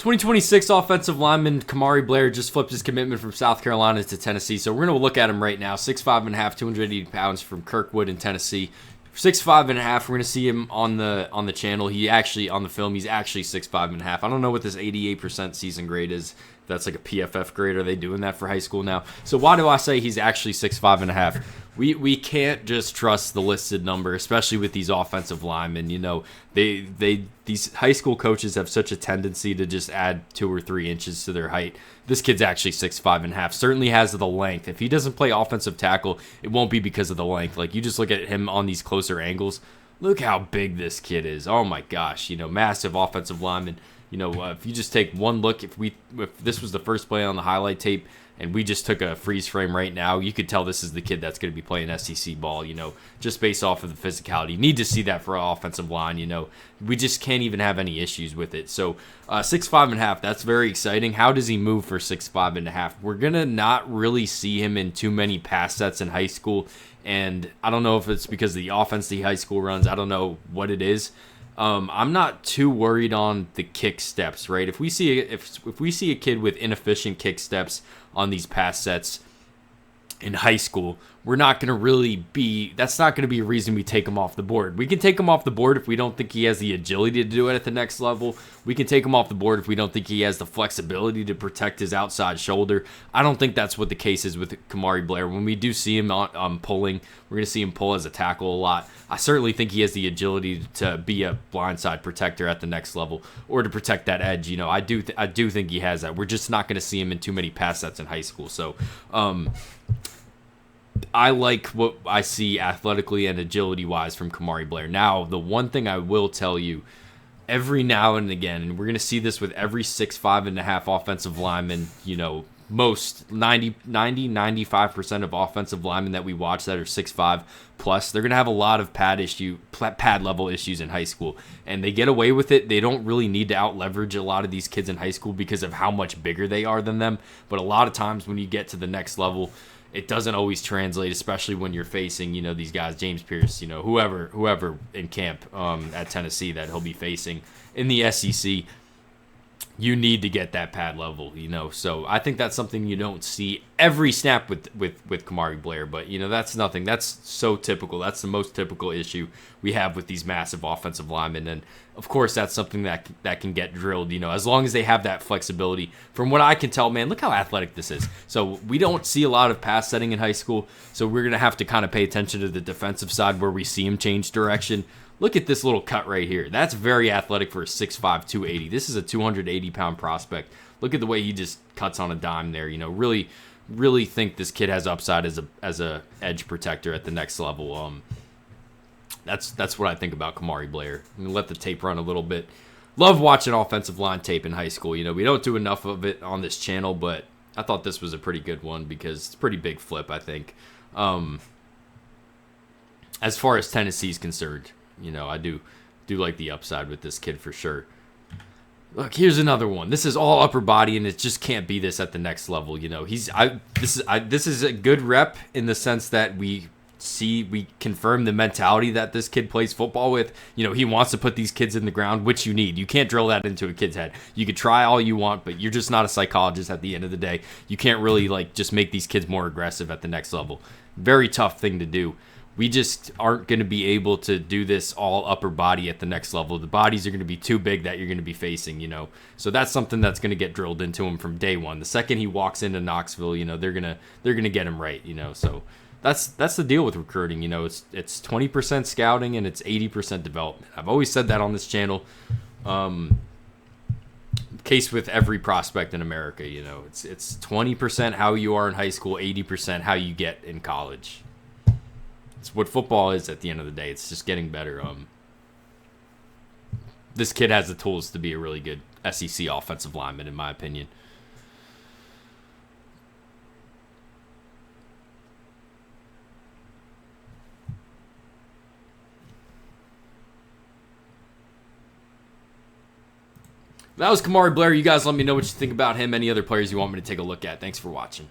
2026 offensive lineman Kamari Blair just flipped his commitment from South Carolina to Tennessee. So we're going to look at him right now. 6'5 and a half, 280 pounds from Kirkwood in Tennessee. 6'5 and a half. We're going to see him on the channel. He actually, on the film, he's actually 6'5 and a half. I don't know what this 88% season grade is. That's like a PFF grade. Are they doing that for high school now? So why do I say he's actually 6'5 and a half? We can't just trust the listed number, especially with these offensive linemen. You know, these high school coaches have such a tendency to just add 2 or 3 inches to their height. This kid's actually 6'5 and a half. Certainly has the length. If he doesn't play offensive tackle, it won't be because of the length. Like, you just look at him on these closer angles. Look how big this kid is. Oh my gosh, you know, massive offensive lineman. You know, if you just take one look, if this was the first play on the highlight tape and we just took a freeze frame right now, you could tell this is the kid that's going to be playing SEC ball, you know, just based off of the physicality. You need to see that for an offensive line, you know. We just can't even have any issues with it. So 6'5 and a half, that's very exciting. How does he move for 6'5 and a half? We're going to not really see him in too many pass sets in high school. And I don't know if it's because of the offense the high school runs. I don't know what it is. I'm not too worried on the kick steps, right? If we see a kid with inefficient kick steps on these pass sets in high school, we're not going to really be, that's not going to be a reason we take him off the board. We can take him off the board if we don't think he has the agility to do it at the next level. We can take him off the board if we don't think he has the flexibility to protect his outside shoulder. I don't think that's what the case is with Kamari Blair. When we do see him pulling, we're going to see him pull as a tackle a lot. I certainly think he has the agility to be a blindside protector at the next level or to protect that edge. You know, I do think he has that. We're just not going to see him in too many pass sets in high school. So, I like what I see athletically and agility-wise from Kamari Blair. Now, the one thing I will tell you, every now and again, and we're going to see this with every 6'5 and a half offensive lineman, you know, most 95% of offensive linemen that we watch that are 6'5 plus, they're going to have a lot of pad level issues in high school, and they get away with it. They don't really need to out leverage a lot of these kids in high school because of how much bigger they are than them. But a lot of times when you get to the next level, it doesn't always translate, especially when you're facing, you know, these guys, James Pierce, you know, whoever in camp at Tennessee that he'll be facing in the SEC. You need to get that pad level, you know. So I think that's something you don't see every snap with Kamari Blair. But, you know, that's nothing. That's so typical. That's the most typical issue we have with these massive offensive linemen. And, of course, that's something that can get drilled, you know, as long as they have that flexibility. From what I can tell, man, look how athletic this is. So we don't see a lot of pass setting in high school. So we're going to have to kind of pay attention to the defensive side where we see him change direction. Look at this little cut right here. That's very athletic for a 6'5", 280. This is a 280-pound prospect. Look at the way he just cuts on a dime there. You know, really, really think this kid has upside as a edge protector at the next level. That's what I think about Kamari Blair. I'm gonna let the tape run a little bit. Love watching offensive line tape in high school. You know, we don't do enough of it on this channel, but I thought this was a pretty good one because it's a pretty big flip, I think. As far as Tennessee's concerned. You know, I do like the upside with this kid for sure. Look, here's another one. This is all upper body, and it just can't be this at the next level. You know, this is a good rep in the sense that we confirm the mentality that this kid plays football with. You know, he wants to put these kids in the ground, which you need. You can't drill that into a kid's head. You could try all you want, but you're just not a psychologist at the end of the day. You can't really, like, just make these kids more aggressive at the next level. Very tough thing to do. We just aren't going to be able to do this all upper body at the next level. The bodies are going to be too big that you're going to be facing, you know. So that's something that's going to get drilled into him from day one. The second he walks into Knoxville, you know, they're going to get him right, you know. So that's the deal with recruiting, you know. It's 20% scouting and it's 80% development. I've always said that on this channel. Case with every prospect in America, you know. It's 20% how you are in high school, 80% how you get in college. It's what football is at the end of the day. It's just getting better. This kid has the tools to be a really good SEC offensive lineman, in my opinion. That was Kamari Blair. You guys let me know what you think about him. Any other players you want me to take a look at. Thanks for watching.